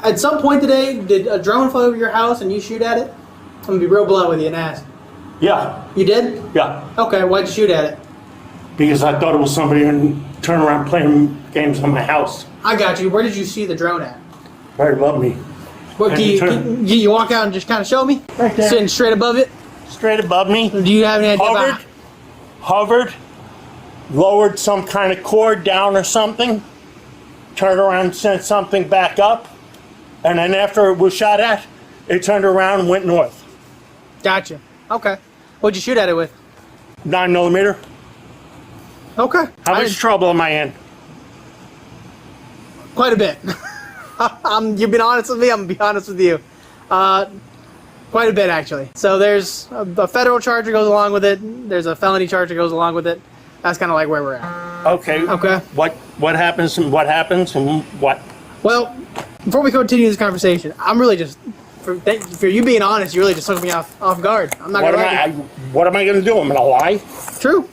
At some point today, did a drone fly over your house and you shoot at it? I'm gonna be real blunt with you and ask. Yeah. You did? Yeah. Okay, why'd you shoot at it? Because I thought it was somebody and turn around playing games on my house. I got you. Where did you see the drone at? Right above me. What, can you walk out and just kind of show me? Right there. Sitting straight above it? Straight above me. Do you have any idea? Hovered, lowered some kind of cord down or something, turned around, sent something back up, and then after it was shot at, it turned around and went north. Gotcha. Okay. What'd you shoot at it with? 9mm. Okay. How much trouble am I in? Quite a bit. You've been honest with me, I'm gonna be honest with you. Quite a bit, actually. So there's a federal charge that goes along with it. There's a felony charge that goes along with it. That's kind of like where we're at. Okay. Okay. What happens and what? Well, before we continue this conversation, I'm really just, for you being honest, you really just took me off guard. I'm not gonna lie. What am I going to do? I'm going to lie? True.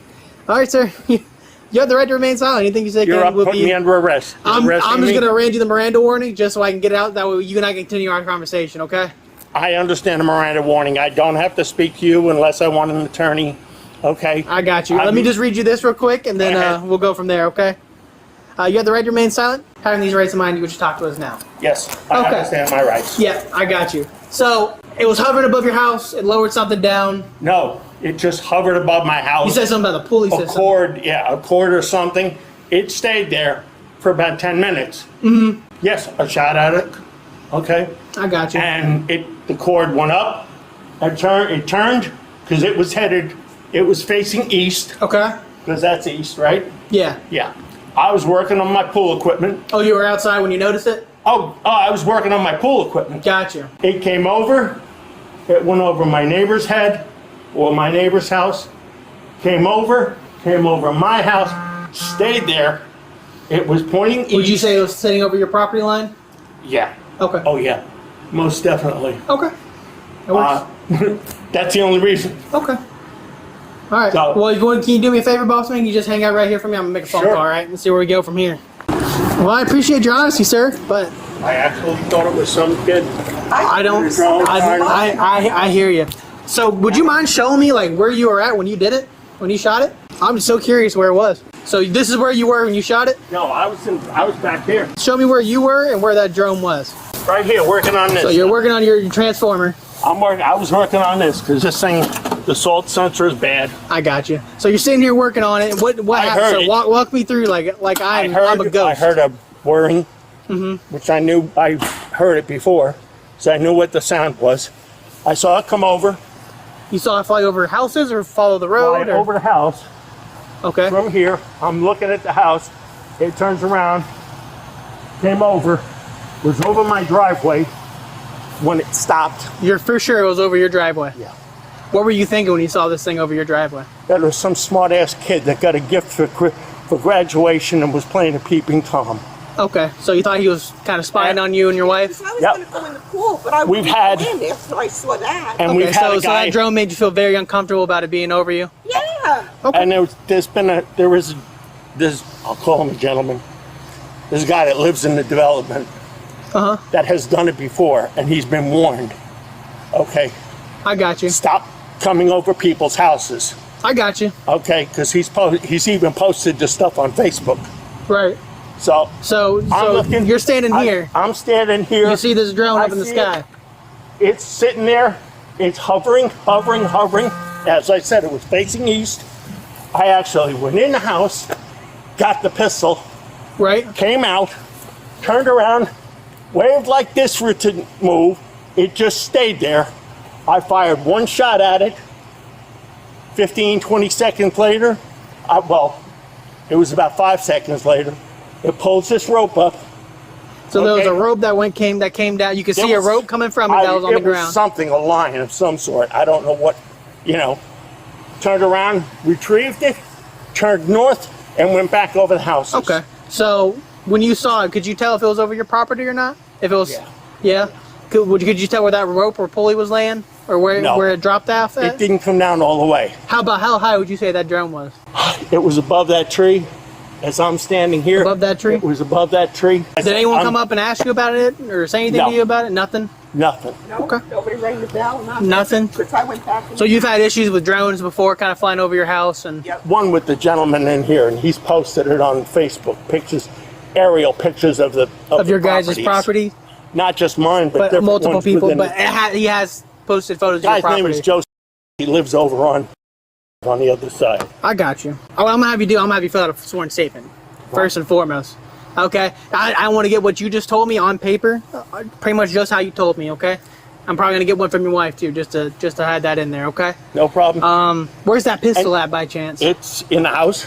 All right, sir. You have the right to remain silent. Anything you say You're up putting me under arrest. I'm just going to arrange you the Miranda warning just so I can get it out. That way you and I can continue our conversation, okay? I understand the Miranda warning. I don't have to speak to you unless I want an attorney, okay? I got you. Let me just read you this real quick, and then we'll go from there, okay? You have the right to remain silent. Having these rights in mind, you would just talk to us now. Yes, I understand my rights. Yeah, I got you. So, it was hovering above your house. It lowered something down. No, it just hovered above my house. You said something about the pool. A cord, yeah, a cord or something. It stayed there for about 10 minutes. Mm-hmm. Yes, I shot at it. Okay. I got you. And the cord went up. It turned because it was facing east. Okay. Because that's east, right? Yeah. Yeah. I was working on my pool equipment. Oh, you were outside when you noticed it? Oh, I was working on my pool equipment. Gotcha. It came over. It went over my neighbor's head or my neighbor's house. Came over my house, stayed there. It was pointing east. Would you say it was sitting over your property line? Yeah. Okay. Oh, yeah. Most definitely. Okay. That's the only reason. Okay. All right. So, well, can you do me a favor, boss man? Can you just hang out right here for me? I'm going to make a phone call, all right? And see where we go from here. Well, I appreciate your honesty, sir, but I actually thought it was some kid. I hear you. So, would you mind showing me like where you were at when you did it? When you shot it? I'm so curious where it was. So, this is where you were when you shot it? No, I was back there. Show me where you were and where that drone was. Right here, working on this. So, you're working on your transformer. I was working on this because this thing, the salt sensor is bad. I got you. So you're sitting here working on it. What happened? So walk me through like I'm a ghost. I heard a whirring, which I knew. I heard it before, so I knew what the sound was. I saw it come over. You saw it fly over houses or follow the road? Over the house. Okay. From here, I'm looking at the house. It turns around, came over, was over my driveway. When it stopped. You're for sure it was over your driveway? Yeah. What were you thinking when you saw this thing over your driveway? That was some smart-ass kid that got a gift for graduation and was playing a peeping Tom. Okay, so you thought he was kind of spying on you and your wife? I was going to go in the pool, but I wouldn't go in there, so I saw that. And okay, we've had a guy, so that drone made you feel very uncomfortable about it being over you? Yeah. Okay. And I'll call him a gentleman. There's a guy that lives in the development that has done it before, and he's been warned. Okay. I got you. Stop coming over people's houses. I got you. Okay, because he's even posted the stuff on Facebook. Right. So you're standing here. I'm standing here. You see this drone up in the sky. It's sitting there. It's hovering. As I said, it was facing east. I actually went in the house, got the pistol, right? Came out, turned around, waved like this for it to move. It just stayed there. I fired one shot at it. 15, 20 seconds later, it was about 5 seconds later, it pulls this rope up. So there was a rope that came down. You could see a rope coming from it that was on the ground. It was something, a line of some sort. I don't know what, Turned around, retrieved it, turned north, and went back over the houses. Okay. So when you saw it, could you tell if it was over your property or not? If it was, yeah. Could you tell where that rope or pulley was laying, or where it dropped off at? It didn't come down all the way. How high would you say that drone was? It was above that tree, as I'm standing here. Above that tree? It was above that tree. Did anyone come up and ask you about it or say anything No. to you about it? Nothing? Nothing. No, Okay. nobody rang the bell. Nothing? Because I went back. So you've had issues with drones before, kind of flying over your house, and One with the gentleman in here, and he's posted it on Facebook. Pictures, aerial pictures of the of your the guys' properties. property, Not just mine, but, but different multiple ones people. within But he has posted photos of your guy's property. name is Joe. He lives over on the other side. I got you. Oh, I'm gonna have you fill out a sworn statement first and foremost. Okay, I want to get what you just told me on paper, pretty much just how you told me. Okay, I'm probably gonna get one from your wife too, just to have that in there. Okay. No problem. Where's that pistol at by chance? It's in the house.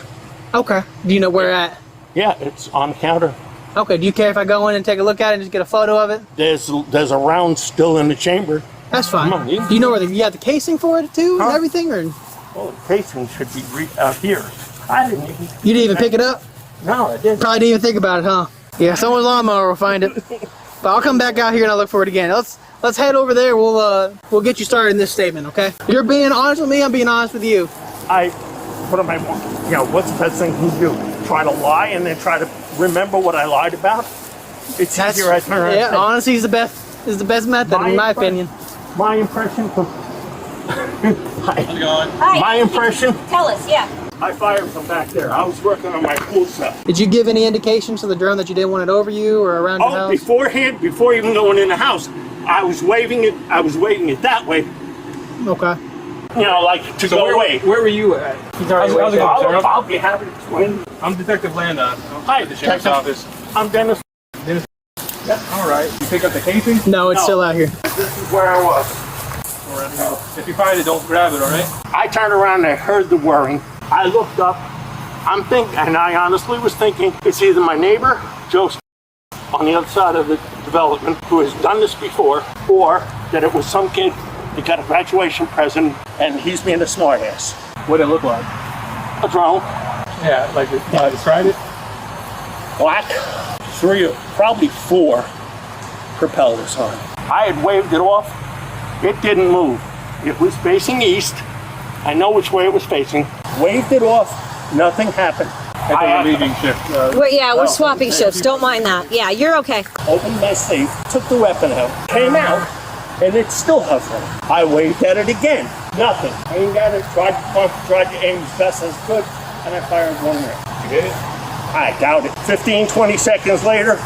Okay. Do you know where at? Yeah, it's on the counter. Okay. Do you care if I go in and take a look at it and just get a photo of it? There's a round still in the chamber. That's fine. Come on, you- Do you know where you have the casing for it too and Huh? everything, or Well, the casing should be out here. I didn't even. you didn't even pick it up? No, I didn't. Probably didn't even think about it, huh? Yeah, someone's lawnmower will find it. But I'll come back out here and I'll look for it again. Let's head over there. We'll get you started in this statement, okay? You're being honest with me. I'm being honest with you. What am I? You know, what's the best thing you do? Try to lie and then try to remember what I lied about? It's easier I turn around. Yeah, and say, honesty is the best method in my opinion. My impression from How's it going? Hi. my impression. Tell us, yeah. I fired from back there. I was working on my cul-de-sac. Did you give any indications to the drone that you didn't want it over you or around your Oh, house? beforehand, before even going in the house, I was waving it. I was waving it that way. Okay. You know, like to go away. Where were you at? He's already How's it going, sir? I'll be happy to explain. I'm Detective Landa. Hi, At the sheriff's Detective. office. I'm Dennis. All right. You pick up the casing? No, it's No. still out here. This is where I was. If you find it, don't grab it, all right? I turned around and I heard the whirring. I looked up. I'm thinking, and I honestly was thinking, it's either my neighbor, Joe, on the other side of the development, who has done this before, or that it was some kid that got a graduation present and he's being a smartass. What did it look like? A drone, Yeah, like describe it. black, probably four propellers on it. I had waved it off. It didn't move. It was facing east. I know which way it was facing. Waved it off. Nothing happened. At the relieving shift. We're swapping shifts. Don't mind that. Yeah, you're okay. Opened my safe, took the weapon out, came out, and it's still hovering. I waved at it again. Nothing. Aimed at it, tried to aim as best as could, and I fired one round. You hit it? I doubt it. 15, 20 seconds later,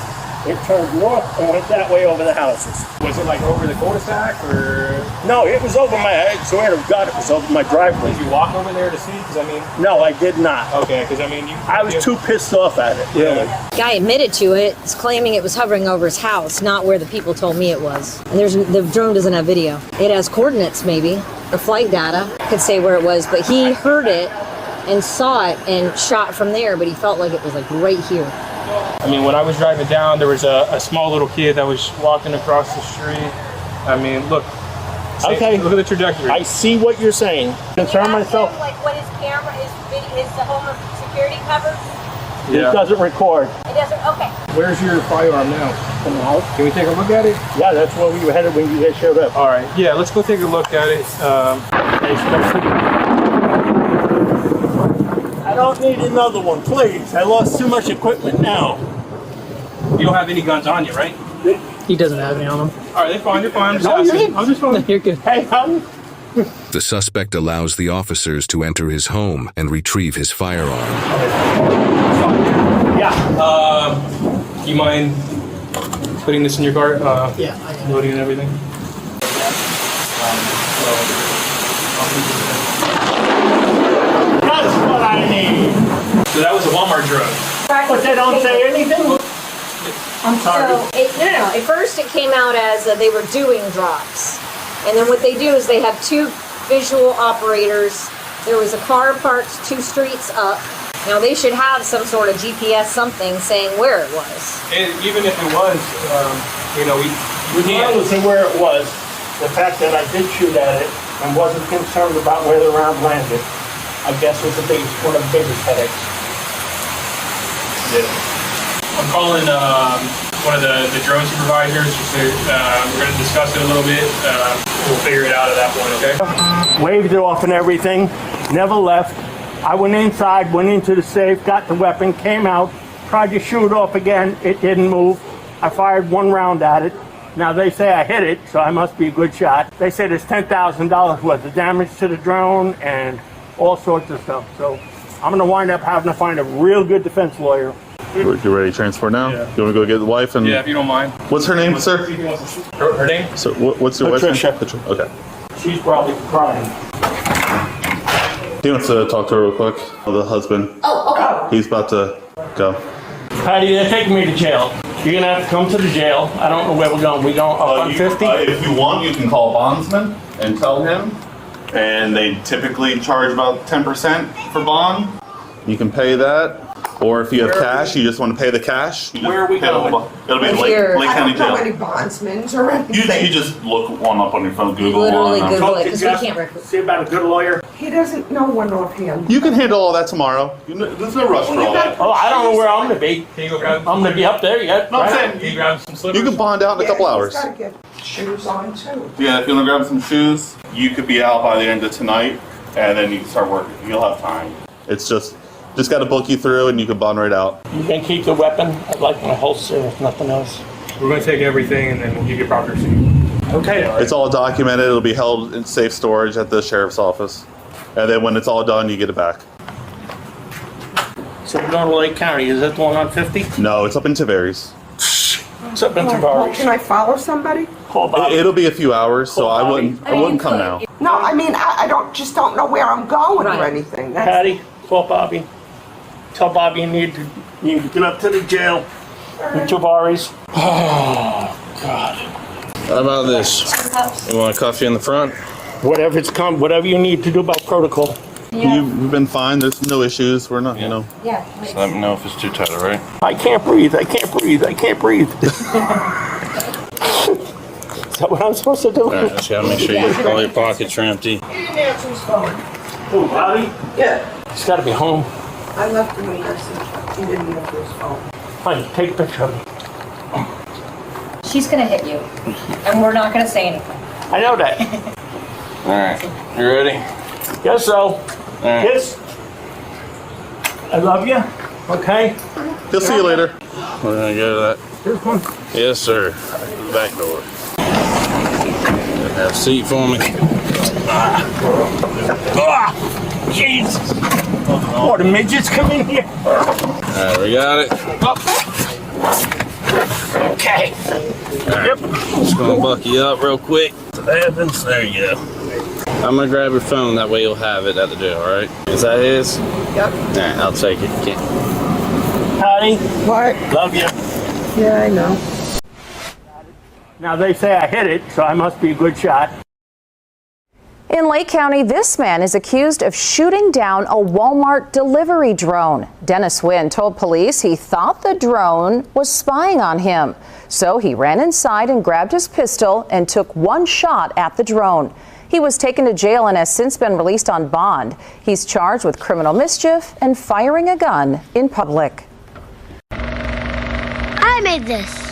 it turned north and went that way over the houses. Was it like over the cul-de-sac or No, it was over I swear to God, it was over my driveway. did you walk over there to see? Because I mean, No, I did not. okay, because I mean, I was too pissed off at it. Really. Guy admitted to it. He's claiming it was hovering over his house, not where the people told me it was. And the drone doesn't have video. It has coordinates, maybe, or flight data. Could say where it was, but he heard it and saw it and shot from there. But he felt like it was like right here. I mean, when I was driving down, there was a small little kid that was walking across the street. I mean, look. Okay. Look at the trajectory. I see what you're saying. Concern myself. Like what his camera, his the home security covers. It doesn't record. It doesn't. Okay. Where's your firearm now? In the house. Can we take a look at it? Yeah, that's where we were headed when you guys showed up. All right. Yeah, let's go take a look at it. I don't need another one, please. I lost too much equipment now. You don't have any guns on you, right? He doesn't have any on him. All right, they're fine. They're fine. I'm just No, you're asking. good. I'm just fine. You're good. Hey, The suspect allows the officers to enter his home and retrieve his firearm. yeah. You mind putting this in your car? Yeah, I can. Loading and everything. That's what I need. So that was a Walmart drone. But they don't say anything. I'm sorry. So no. At first, it came out as they were doing drops, and then what they do is they have two visual operators. There was a car parked 2 streets up. Now they should have some sort of GPS something saying where it was. And even if it was, you know, we can't. Regardless of where it was, the fact that I did shoot at it and wasn't concerned about where the round landed, I guess was one of the biggest headaches. I'm calling one of the drone supervisors. We're going to discuss it a little bit. We'll figure it out at that point, okay? Waved it off and everything, never left. I went inside, went into the safe, got the weapon, came out, tried to shoot it off again. It didn't move. I fired 1 round at it. Now they say I hit it, so I must be a good shot. They say there's $10,000 worth of damage to the drone and all sorts of stuff. So I'm going to wind up having to find a real good defense lawyer. You ready to transport now? Yeah. You want to go get the wife? And Yeah, if you don't mind. What's her name, sir? Her name? So what's your Patricia. wife's name? Okay. She's probably crying. He wants to talk to her real quick. The husband. Oh, okay. He's about to go. Patty, they're taking me to jail. You're going to have to come to the jail. I don't know where we're going. We going up on 50? If you want, you can call a bondsman and tell him. And they typically charge about 10% for bond. You can pay that. Or if you have cash, you just want to pay the cash. Where are we going? It'll be Here. Lake I County don't know Jail. any bondsmen or anything. You just look one up on your phone, Google Literally one. Google Talk it, to 'cause we Jeff, can't record. see about a good lawyer. He doesn't know one offhand. You can handle all that tomorrow. There's no rush for all that. Oh, I don't know where I'm going to be. Can you go grab? I'm going to be up there yet. No, I'm right? saying Can you grab some slippers? you can bond out in a couple hours. He's got to get shoes on too. Yeah, if you want to grab some shoes, you could be out by the end of tonight, and then you can start working. You'll have time. It's just got to book you through, and you can bond right out. You can keep the weapon. I'd like my holster, if nothing else. We're going to take everything and then we'll give you a proper receipt. Okay. It's all documented. It'll be held in safe storage at the sheriff's office, and then when it's all done, you get it back. So we're going to Lake County. Is that the one on 50? No, it's up in Tavares. It's up in Well, Tavares. can I follow somebody? Call Bobby. It'll be a few hours, so Cool, I Bobby. wouldn't come now. No, I mean, I don't know where I'm going or Right. anything. That's, Patty, call Bobby. Tell Bobby you need to get up to the jail in Tavares. Oh, God. How about this? You want a coffee in the front? Whatever you need to do about protocol. You've been fine. There's no issues. We're not, Yeah. Just let me know if it's too tight, all right? I can't breathe. I can't breathe. I can't breathe. Is that what I'm supposed to do? All right, just gotta make sure all your pockets are empty. He didn't answer his phone. Oh, Bobby? Yeah, He's got to be home. I left him a message. He didn't answer his phone. Fine, take a picture of me. She's gonna hit you, and we're not gonna say anything. I know that. All right, you ready? Guess so. All right. Yes. I love you. Okay. He'll see you later. We're gonna go to that. This one. Yes, sir. Back door. Have a seat for me. Ah, Jesus. Oh, the midgets come in here. All right, we got it. Okay. All right. Just gonna buck you up real quick. Evans, there you go. I'm gonna grab your phone. That way you'll have it at the jail. All right? Is that his? Yep. All right, I'll take it. Patty, What? love you. Yeah, I know. Now they say I hit it, so I must be a good shot. In Lake County, this man is accused of shooting down a Walmart delivery drone. Dennis Winn told police he thought the drone was spying on him. So he ran inside and grabbed his pistol and took 1 shot at the drone. He was taken to jail and has since been released on bond. He's charged with criminal mischief and firing a gun in public. I made this.